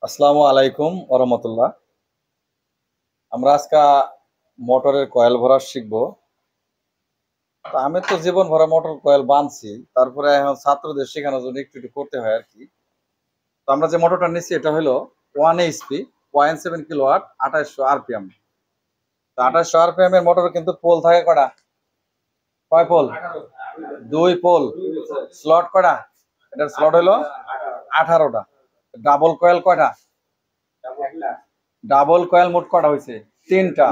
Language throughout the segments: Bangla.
আসসালামু আলাইকুম ওরহমতুল্লাহ। আমরা আজকে মোটরের কয়েল ভরা শিখবো। তো আমি তো জীবন ভরা মোটর কয়েল বানছি, তারপরে এখন ছাত্রদের শেখানোর জন্য একটু একটু করতে হয় আর কি। তো আমরা যে মোটরটা নিচ্ছি এটা হলো 1 HP 0.7 কিলোওয়াট 2800 RPM। তো 2800 RPM এর মোটর কিন্তু পোল থাকে কটা? কয় পোল? 2 পোল। স্লট কটা? এটার স্লট হলো 18টা। ডাবল কয়েল কয়টা? ডাবল কয়েল মোট কটা হয়েছে? 3টা।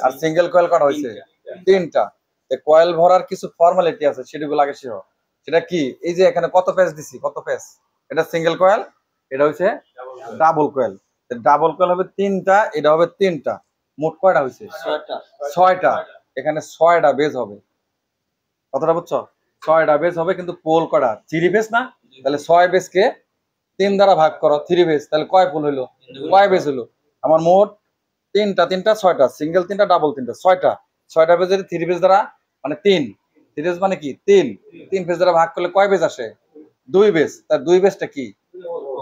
আর সিঙ্গেল কয়েল কটা হয়েছে? 3টা। কয়েল ভরার কিছু ফর্মালিটি আছে, সেগুলো আগে শিখো। সেটা কি? এই যে এখানে কত পেজ দিছি, কত পেজ? এটা সিঙ্গেল কয়েল, এটা হচ্ছে ডাবল কয়েল। ডাবল কয়েল হবে 3টা, এটা হবে 3টা। মোট কয়টা হয়েছে? 6টা। এখানে 6টা বেজ হবে। কতটা বুঝছো? 6টা বেজ হবে, কিন্তু পোল কটা? 3 বেজ না? তাহলে 6 বেজকে 3 দ্বারা ভাগ করো, 3 বেজ, তাহলে কয় পোল হইলো? কয় বেজ হলো? আমার মোট 3টা, 3টা 6টা, সিঙ্গেল 3টা, ডাবল 3টা, 6টা। 6টা বেজের 3 বেজ দ্বারা মানে 3, 3 বেজ মানে কি 3, 3 বেজ দ্বারা ভাগ করলে কয় বেজ আসে? 2 বেজ। তার 2 বেজটা কি?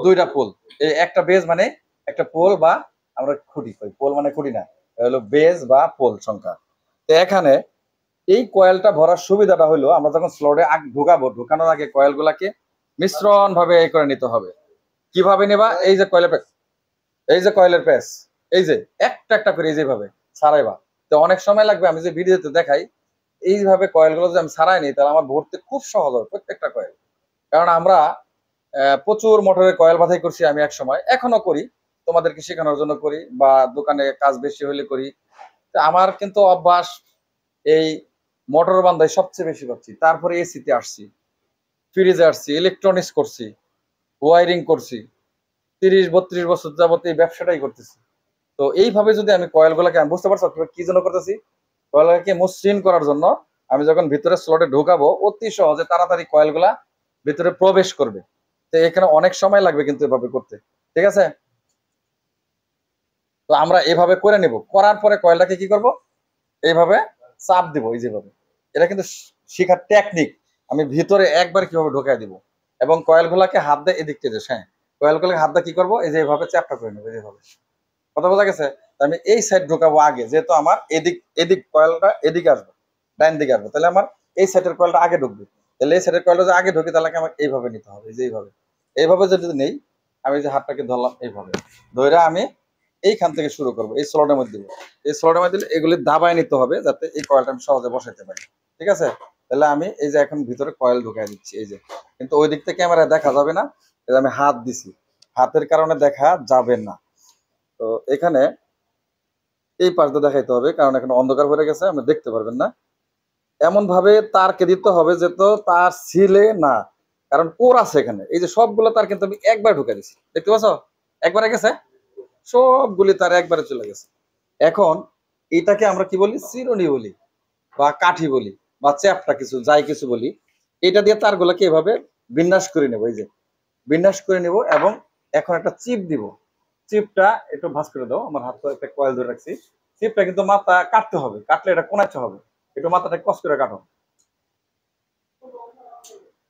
2টা পোল। এই একটা বেজ মানে একটা পোল, বা আমরা খুঁটি কই, পোল মানে খুঁটি না, হলো বেজ বা পোল সংখ্যা। তো এখানে এই কয়েলটা ভরার সুবিধাটা হলো, আমরা যখন স্লটে ঢুকাবো, ঢুকানোর আগে কয়েল গুলাকে মিশ্রণ ভাবে এই করে নিতে হবে। কিভাবে নেবা? এই যে কয়েলের প্যাচ, এই যে কয়েলের প্যাচ, এই যে একটা একটা করে এই যেভাবে সারাইবা। তো অনেক সময় লাগবে, আমি যে ভিডিওতে দেখাই এইভাবে কয়েলগুলো যদি আমি সারাই নিই, তাহলে আমার ভরতে খুব সহজ হবে প্রত্যেকটা কয়েল। কারণ আমরা প্রচুর মোটরের কয়েল বাছাই করছি, আমি এক সময়, এখনো করি, তোমাদেরকে শেখানোর জন্য করি, বা দোকানে কাজ বেশি হলে করি। তো আমার কিন্তু অভ্যাস এই মোটর বান্ধাই সবচেয়ে বেশি করছি। তারপরে এসিতে আসছি, ফ্রিজে আসছি, ইলেকট্রনিক্স করছি, ওয়ারিং করছি, 30-32 বছর যাবত এই ব্যবসাটাই করতেছি। তো এইভাবে যদি আমি কয়েলগুলোকে, আমি বুঝতে পারছো কি জন্য করতেছি? কয়েলগুলোকে মসৃণ করার জন্য। আমি যখন ভিতরে স্লটে ঢোকাবো, অতি সহজে তাড়াতাড়ি কয়েলগুলা ভিতরে প্রবেশ করবে। তো এখানে অনেক সময় লাগবে কিন্তু এভাবে করতে, ঠিক আছে? তো আমরা এভাবে করে নেব, করার পরে কয়েলটাকে কি করব? এইভাবে চাপ দিব, এই যেভাবে। এটা কিন্তু শেখার টেকনিক। আমি ভিতরে একবার কিভাবে ঢোকাই দিব, এবং কয়েলগুলাকে হাত দিয়ে এদিক থেকে, হ্যাঁ, কয়েলগুলোকে হাত দিয়ে কি করবো, এই যে এইভাবে চ্যাপটা করে নেবো, এইভাবে। কথা বোঝা গেছে? আমি এই সাইড ঢোকাবো আগে, যেহেতু আমার এদিক এদিক কয়েলটা এদিকে আসবে, ডাইন দিকে আসবে, তাহলে আমার এই সাইডের কয়েলটা আগে ঢুকবে। তাহলে এই সাইডের কয়েলটা যে আগে ঢুকে, তাহলে আমার এইভাবে নিতে হবে, এই যে এইভাবে। এইভাবে যদি নেই, আমি যে হাতটাকে ধরলাম এইভাবে, ধরে আমি এইখান থেকে শুরু করবো, এই স্লটের মধ্যে দিব। এই স্লটের মধ্যে দিলে এগুলি দাবায় নিতে হবে, যাতে এই কয়েলটা আমি সহজে বসাইতে পারি, ঠিক আছে? তাহলে আমি এই যে এখন ভিতরে কয়েল ঢুকাই দিচ্ছি, এই যে। কিন্তু ওই দিক থেকে ক্যামেরায় দেখা যাবে না, এই যে আমি হাত দিছি, হাতের কারণে দেখা যাবে না। তো এখানে এই পাশটা দেখাইতে হবে, কারণ এখানে অন্ধকার হয়ে গেছে, আপনি দেখতে পারবেন না। এমন ভাবে তারকে দিতে হবে যে তো তার ছিলে না, কারণ কোর আছে এখানে। এই যে সবগুলো তার কিন্তু আমি একবার ঢুকে দিছি, দেখতে পাচ্ছ? একবারে গেছে, সবগুলি তার একবারে চলে গেছে। এখন এটাকে আমরা কি বলি? চিরুনি বলি, বা কাঠি বলি, বা চ্যাপটা কিছু, যাই কিছু বলি। এটা দিয়ে তারগুলোকে এভাবে বিন্যাস করে নেবো, এই যে বিন্যাস করে নেব। এবং এখন একটা চিপ দিব। চিপটা একটু ভাঁজ করে দাও, আমার হাত একটা কয়েল ধরে রাখছি। চিপটা কিন্তু মাথা কাটতে হবে, কাটলে এটা কোনাইতে হবে। একটু মাথাটা কস করে কাটো।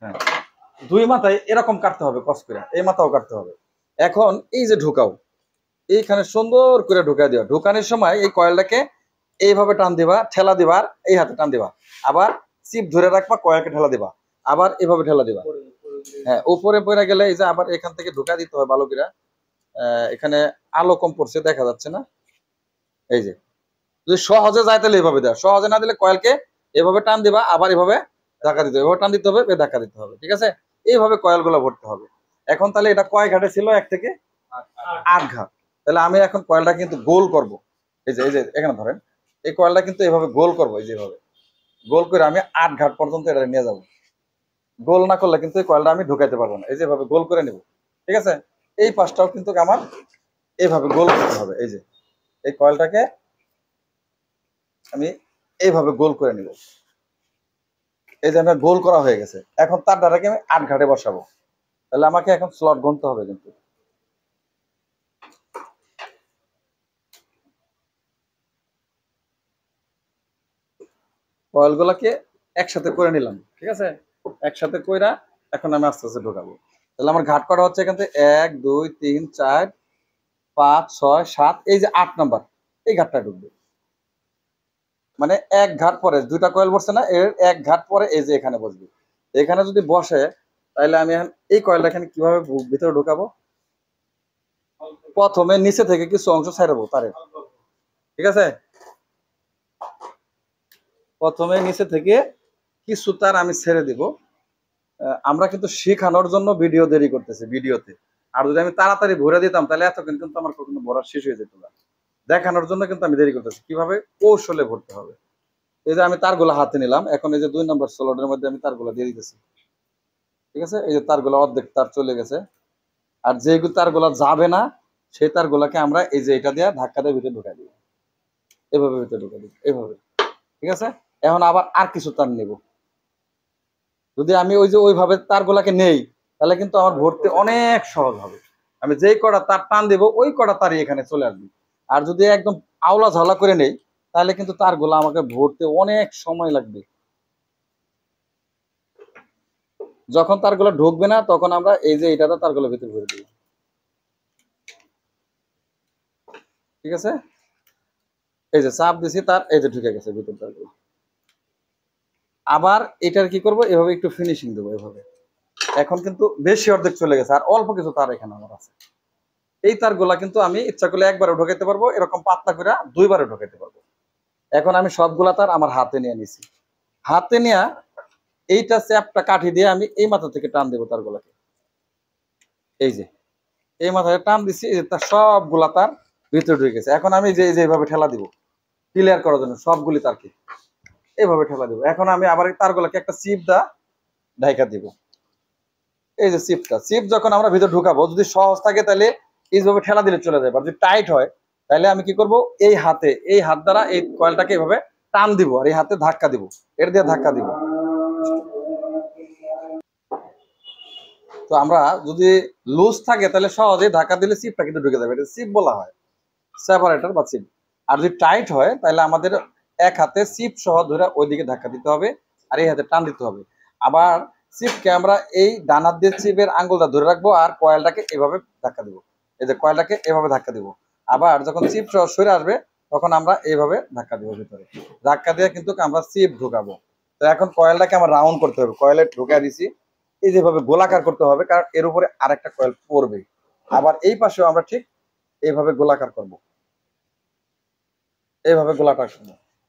হ্যাঁ, দুই মাথায় এরকম কাটতে হবে, কস করে, এই মাথাও কাটতে হবে। এখন এই যে ঢুকাও, এইখানে সুন্দর করে ঢুকাই দিবা। ঢুকানোর সময় এই কয়েলটাকে এইভাবে টান দিবা, ঠেলা দিবা, আর এই হাতে টান দিবা। আবার চিপ ধরে রাখবা, কয়েলকে ঠেলা দিবা, আবার এভাবে ঠেলা দিবা। হ্যাঁ, উপরে পড়ে গেলে এই যে আবার এখান থেকে ঢুকাই দিতে হবে ভালো করে। এখানে আলো কম পড়ছে, দেখা যাচ্ছে না। এই যে, যদি সহজে যায় তাহলে এইভাবে দেওয়া, সহজে না দিলে কয়েলকে এভাবে টান দিবা, আবার এভাবে ধাক্কা দিতে হবে, এভাবে টান দিতে হবে, ধাক্কা দিতে হবে, ঠিক আছে? এইভাবে কয়েল গুলো ভরতে হবে। এখন তাহলে এটা কয় ঘাটে ছিল? 1 থেকে 8 ঘাট। তাহলে আমি এখন কয়েলটা কিন্তু গোল করব। এই যে এখানে ধরেন, এই কয়েলটা কিন্তু এইভাবে গোল করবো, এই যেভাবে গোল করে আমি 8 ঘাট পর্যন্ত এটা নিয়ে যাব। গোল না করলে কিন্তু এই কয়েলটা আমি ঢুকাইতে পারবো না, এই যেভাবে গোল করে নেব, ঠিক আছে? এই পাশটাও কিন্তু আমার এইভাবে গোল করতে হবে। এই যে এই কয়েলটাকে আমি এইভাবে গোল করে নিব। এই যে আমার গোল করা হয়ে গেছে। এখন তার দ্বারাকে আমি 8 ঘাটে বসাবো। তাহলে আমাকে এখন স্লট গুনতে হবে কিন্তু। কয়েলগুলোকে একসাথে করে নিলাম, ঠিক আছে? একসাথে কইরা এখন আমি আস্তে আস্তে ঢোকাবো। তাহলে আমার ঘাট করা হচ্ছে এখান থেকে 1 2 3 4 5 6 7, এই যে 8 নাম্বার এই ঘাটটা ঢুকবে। মানে এক ঘাট পরে দুইটা কয়েল বসছে না, এর এক ঘাট পরে এই যে এখানে বসবে। এখানে যদি বসে তাহলে আমি এখন এই কয়েলটা এখানে কিভাবে ভিতরে ঢোকাবো? প্রথমে নিচে থেকে কিছু অংশ ছাড়াবো তারে, ঠিক আছে? প্রথমে নিচে থেকে কিছু তার আমি ছেড়ে দিব। আমরা কিন্তু শেখানোর জন্য ভিডিও দেরি করতেছি ভিডিওতে। আর যদি আমি তাড়াতাড়ি ভরে দিতাম তাহলে এতক্ষণ কিন্তু আমার কখনো ভরা শেষ হয়ে যেত না। দেখানোর জন্য কিন্তু আমি দেরি করতেছি কিভাবে কৌশলে ভরতে হবে। এই যে আমি তারগুলো হাতে নিলাম, এখন এই যে 2 নম্বর স্লটের মধ্যে আমি তারগুলো দিয়ে দিতেছি, ঠিক আছে? এই যে তারগুলো অর্ধেক তার চলে গেছে। আর যেগুলো তারগুলো যাবে না সেই তারগুলোকে আমরা এই যে এটা দিয়ে ধাক্কা দিয়ে ভিতরে ঢুকাই দিব, এভাবে ভিতরে ঢুকাই দিব, এভাবে, ঠিক আছে? এখন আবার আর কিছু তার নেব। যদি আমি ওই যে ওইভাবে তারগুলাকে নেই তাহলে কিন্তু আমার ভরতে অনেক সহজ হবে। আমি যেই কটা তার টান দেব ওই কটা তারই এখানে চলে আসবে। আর যদি একদম আওলা ঝাওলা করে নেই তাহলে কিন্তু তারগুলো আমাকে ভরতে অনেক সময় লাগবে। যখন তারগুলো ঢুকবে না তখন আমরা এই যে এটাতে তারগুলো ভিতরে ভরে দিব, ঠিক আছে? এই যে চাপ দিছি তার, এই যে ঢুকে গেছে ভিতর তারগুলো। আবার এটার কি করব, এভাবে একটু ফিনিশিং দেবো এভাবে। এখন কিন্তু বেশি অর্ধেক চলে গেছে, আর অল্প কিছু তার এখানে আমার আছে। এই তারগুলা কিন্তু আমি ইচ্ছা করলে একবারে ঢোকাইতে পারবো, এরকম পাতলা করে দুইবারে ঢোকাইতে পারবো। এখন আমি সবগুলা তার আমার হাতে নিয়ে নিছি। হাতে নিয়ে এইটা চ্যাপটা কাঠি দিয়ে আমি এই মাথা থেকে টান দেবো তারগুলাকে। এই যে এই মাথায় টান দিচ্ছি, এই যে তার সবগুলা তার ভিতরে ঢুকে গেছে। এখন আমি যে এইভাবে ঠেলা দিব ক্লিয়ার করার জন্য সবগুলি তারকে এইভাবে ঠেলা দিব। এখন আমি আবার তারগুলাকে একটা চিপ দা ঢাইকা দিব। এই যে চিপ যখন আমরা ভিতরে ঢুকাবো, যদি সহজ থাকে তাহলে এইভাবে ঠেলা দিলে চলে যাবে। আর যদি টাইট হয় তাহলে আমি কি করব, এই হাত দ্বারা এই কয়েলটাকে এইভাবে টান দিব আর এই হাতে ধাক্কা দিব, এর দিয়ে ধাক্কা দিব। তো আমরা যদি লুজ থাকে তাহলে সহজেই ধাক্কা দিলে চিপটা কিন্তু ঢুকে যাবে, এটা চিপ বলা হয়, সেপারেটর বা চিপ। আর যদি টাইট হয় তাহলে আমাদের এক হাতে চিপ সহ ধরে ওইদিকে ধাক্কা দিতে হবে আর এই হাতে টান দিতে হবে। আবার চিপকে আমরা এই ডান হাত দিয়ে চিপের আঙ্গুলটা ধরে রাখবো আর কয়েলটাকে এভাবে ধাক্কা দিব। এই যে কয়েলটাকে এভাবে ধাক্কা দিব। আবার যখন চিপ সহ সরে আসবে তখন আমরা এইভাবে ধাক্কা দিব, ভিতরে ধাক্কা দিয়ে কিন্তু আমরা চিপ ঢুকাবো। তো এখন কয়েলটাকে আমরা রাউন্ড করতে হবে, কয়েলে ঢুকাই দিছি, এই যেভাবে গোলাকার করতে হবে কারণ এর উপরে আরেকটা কয়েল পড়বে। আবার এই পাশেও আমরা ঠিক এইভাবে গোলাকার করব, এইভাবে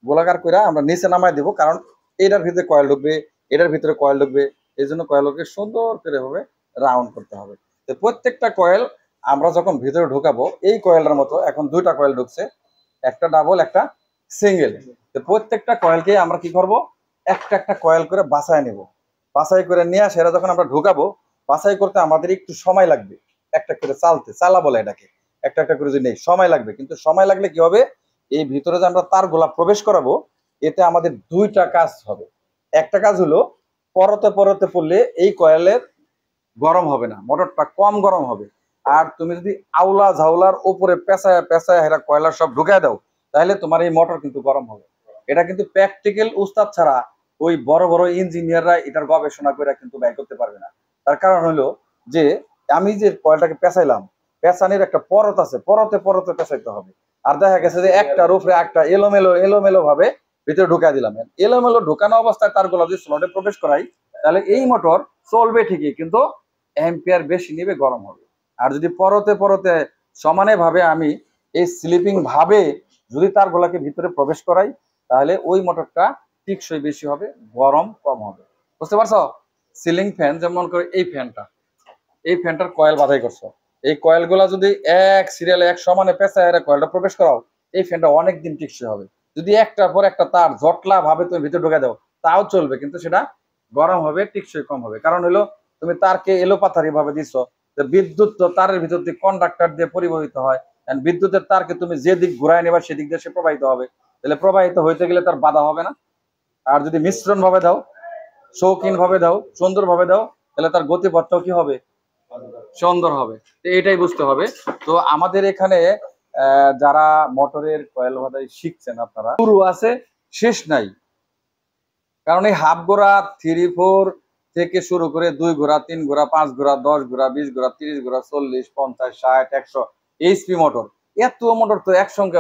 গোলাকার করে আমরা নিচে নামাই দিব, কারণ এটার ভিতরে কয়েল ঢুকবে, এটার ভিতরে কয়েল ঢুকবে, এই জন্য কয়েলকে সুন্দর করে এভাবে রাউন্ড করতে হবে। তো প্রত্যেকটা কয়েল আমরা যখন ভিতরে ঢুকাবো, এই কয়েলটার মতো এখন দুইটা কয়েল ঢুকছে, একটা ডাবল একটা সিঙ্গেল। তো প্রত্যেকটা কয়েলকে আমরা কি করব, একটা একটা কয়েল করে বাছাই নেব, বাছাই করে নিয়ে সেটা যখন আমরা ঢুকাবো, বাছাই করতে আমাদের একটু সময় লাগবে, একটা করে চালা বলে এটাকে, একটা একটা করে যদি নেই সময় লাগবে। কিন্তু সময় লাগলে কি হবে, এই ভিতরে যে আমরা তারগুলা প্রবেশ করাবো এতে আমাদের দুইটা কাজ হবে। একটা কাজ হলো পরতে পরতে পড়লে এই কয়েলের গরম হবে না, মোটরটা কম গরম হবে। আর তুমি যদি আউলা ঝাউলার উপরে পেঁচায় পেঁচায় হেরা কয়লা সব ঢুকায় দাও তাহলে তোমার এই মোটর কিন্তু গরম হবে। এটা কিন্তু প্র্যাকটিক্যাল উস্তাদ ছাড়া ওই বড় বড় ইঞ্জিনিয়াররা এটার গবেষণা করে কিন্তু ব্যয় করতে পারবে না। তার কারণ হলো যে আমি যে কয়েলটাকে পেঁচাইলাম, পেঁচানির একটা পরত আছে, পরতে পরতে পেঁচাইতে হবে। আর দেখা গেছে যে একটার উপরে একটা এলোমেলো এলোমেলো ভাবে ভিতরে ঢুকাই দিলাম। এলোমেলো ঢুকানো অবস্থায় তারগুলো যদি স্লটে প্রবেশ করাই তাহলে এই মোটর চলবে ঠিকই, কিন্তু অ্যাম্পিয়ার বেশি নিবে, গরম হবে। আর যদি পরতে পরতে সমানে ভাবে আমি এই স্লিপিং ভাবে যদি তারগুলোকে ভিতরে প্রবেশ করাই তাহলে ওই মোটরটা টিকসই বেশি হবে, গরম কম হবে। বুঝতে পারছো? সিলিং ফ্যান যেমন করে এই ফ্যানটার কয়েল বাধাই করছো, এই কয়েলগুলা যদি এক সিরিয়ালে এক সমানে পেঁচায় কয়েলটা প্রবেশ করাও এই ফ্যানটা অনেক দিন টিকসই হবে। যদি একটার পর একটা তার জটলা ভাবে তুমি ভিতরে ঢুকে দাও তাও চলবে, কিন্তু সেটা গরম হবে, টিকসই কম হবে। কারণ হলো তুমি তারকে এলোপাথারি ভাবে দিচ্ছ। বিদ্যুৎ তো তারের ভিতর দিয়ে কন্ডাক্টর দিয়ে পরিবহিত হয়, বিদ্যুতের তারকে তুমি যে দিক ঘুরায় নেবা সেদিক দিয়ে সে প্রবাহিত হবে, তাহলে প্রবাহিত হইতে গেলে তার বাধা হবে না। আর যদি মিশ্রণ ভাবে দাও, শৌখিন ভাবে দাও, সুন্দর ভাবে দাও, তাহলে তার গতিপথটাও কি হবে, সুন্দর হবে। তো এটাই বুঝতে হবে। তো আমাদের এখানে যারা মোটরের কয়েল বাঁধাই শিখছেন আপনারা, শুরু আছে শেষ নাই। কারণ এই হাফ ঘোড়া 3-4 থেকে শুরু করে 2 ঘোড়া 3 ঘোড়া 5 ঘোড়া 10 ঘোড়া 20 ঘোড়া 30 ঘোড়া 40 50 60 100 এইচপি মোটর, এত মোটর তো একসঙ্গে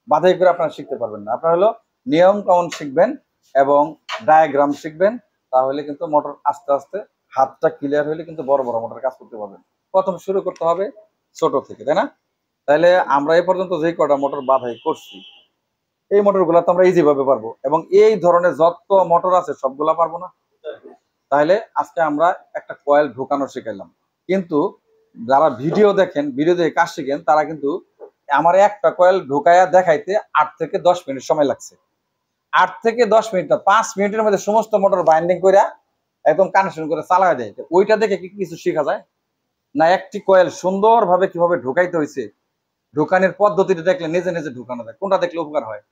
বাধাই করে আপনারা শিখতে পারবেন না। আপনারা হলো নিয়ম কানুন শিখবেন এবং ডায়াগ্রাম শিখবেন, তাহলে কিন্তু মোটর আস্তে আস্তে হাতটা ক্লিয়ার হলে কিন্তু বড় বড় মোটর কাজ করতে পারবেন। প্রথম শুরু করতে হবে ছোট থেকে, তাই না? তাহলে আমরা এই পর্যন্ত যে কটা মোটর বাধাই করছি, এই মোটরগুলো তো আমরা ইজি ভাবে পারবো, এবং এই ধরনের যত মোটর আছে সবগুলা পারবো না? তাহলে আজকে আমরা একটা কয়েল ঢোকানো শিখাইলাম, কিন্তু যারা ভিডিও দেখেন, ভিডিও দেখে কাজ শিখেন, তারা কিন্তু আমার একটা কয়েল ঢোকায়া দেখাইতে 8 থেকে 10 মিনিট সময় লাগছে। 8 থেকে 10 মিনিট না, 5 মিনিটের মধ্যে সমস্ত মোটর বাইন্ডিং করে একদম কানেকশন করে চালায় দেয়। ওইটা দেখে কি কিছু শেখা যায় না? একটি কয়েল সুন্দরভাবে কিভাবে ঢোকাইতে হয়েছে, ঢোকানোর পদ্ধতিটা দেখলে নিজে নিজে ঢোকানো যায়, কোনটা দেখলে উপকার হয়?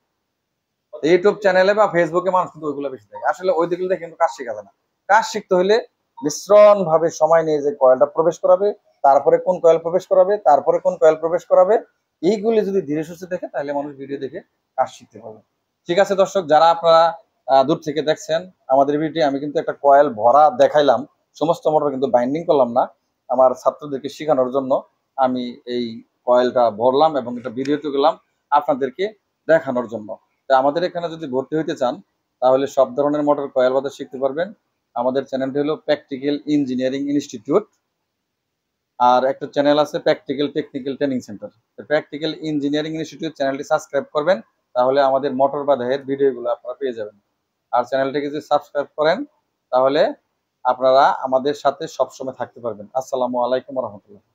ইউটিউব চ্যানেলে বা ফেসবুকে মানুষ কিন্তু ওইগুলো বেশি দেখে, আসলে ওই দিকে দেখে কিন্তু কাজ শেখা যায় না। কাজ শিখতে হলে মিশ্রণ ভাবে সময় নিয়ে যে কয়েলটা প্রবেশ করাবে, তারপরে কোন কয়েল প্রবেশ করাবে, তারপরে কোন কয়েল প্রবেশ করাবে, এইগুলি যদি ধীরে সুস্থে দেখে তাহলে মানুষ ভিডিও দেখে কাজ শিখতে পারবে। ঠিক আছে দর্শক, যারা আপনারা দূর থেকে দেখছেন আমাদের ভিডিও, আমি কিন্তু একটা কয়েল ভরা দেখাইলাম, সমস্ত মোটর কিন্তু বাইন্ডিং করলাম না, আমার ছাত্রদেরকে শেখানোর জন্য আমি এই কয়েলটা ভরলাম এবং এটা ভিডিওতে গেলাম আপনাদেরকে দেখানোর জন্য। তা আমাদের এখানে যদি ভর্তি হইতে চান তাহলে সব ধরনের মোটর কয়েল বাদা শিখতে পারবেন। আমাদের চ্যানেলটি হলো প্র্যাকটিক্যাল ইঞ্জিনিয়ারিং ইনস্টিটিউট, আর একটা চ্যানেল আছে practical technical training centre. Practical engineering institute চ্যানেলটি সাবস্ক্রাইব করবেন, তাহলে আমাদের মোটর বাদাহের ভিডিওগুলো আপনারা পেয়ে যাবেন। আর চ্যানেলটিকে যদি সাবস্ক্রাইব করেন তাহলে আপনারা আমাদের সাথে সবসময় থাকতে পারবেন। আসসালামু আলাইকুম রহমতুল্লাহ।